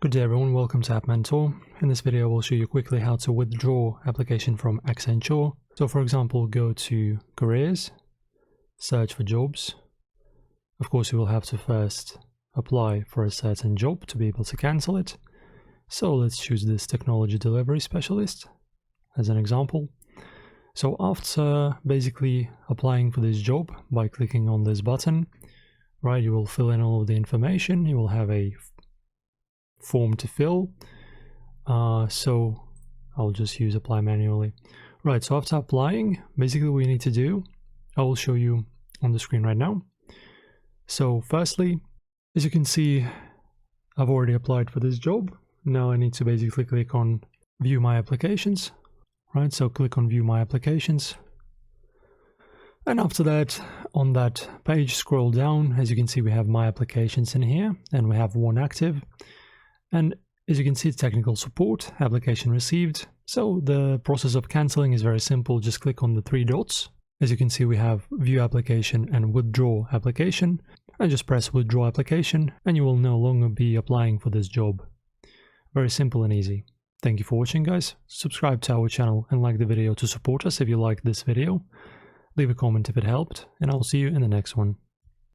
Good day everyone, welcome to App Mentor. In this video I will show you quickly how to withdraw application from Accenture. So for example, go to careers, search for jobs. Of course you will have to first apply for a certain job to be able to cancel it. So let's choose this technology delivery specialist as an example. So after basically applying for this job by clicking on this button, right, you will fill in all of the information. You will have a form to fill. So I'll just use apply manually. Right, so after applying, basically what you need to do, I will show you on the screen right now. So firstly, as you can see, I've already applied for this job. Now I need to basically click on view my applications. Right, so click on view my applications. And after that, on that page, scroll down. As you can see, we have my applications in here and we have one active. And as you can see, technical support, application received. So the process of cancelling is very simple. Just click on the three dots. As you can see, we have view application and withdraw application. And just press withdraw application and you will no longer be applying for this job. Very simple and easy. Thank you for watching, guys. Subscribe to our channel and like the video to support us if you liked this video. Leave a comment if it helped, and I'll see you in the next one.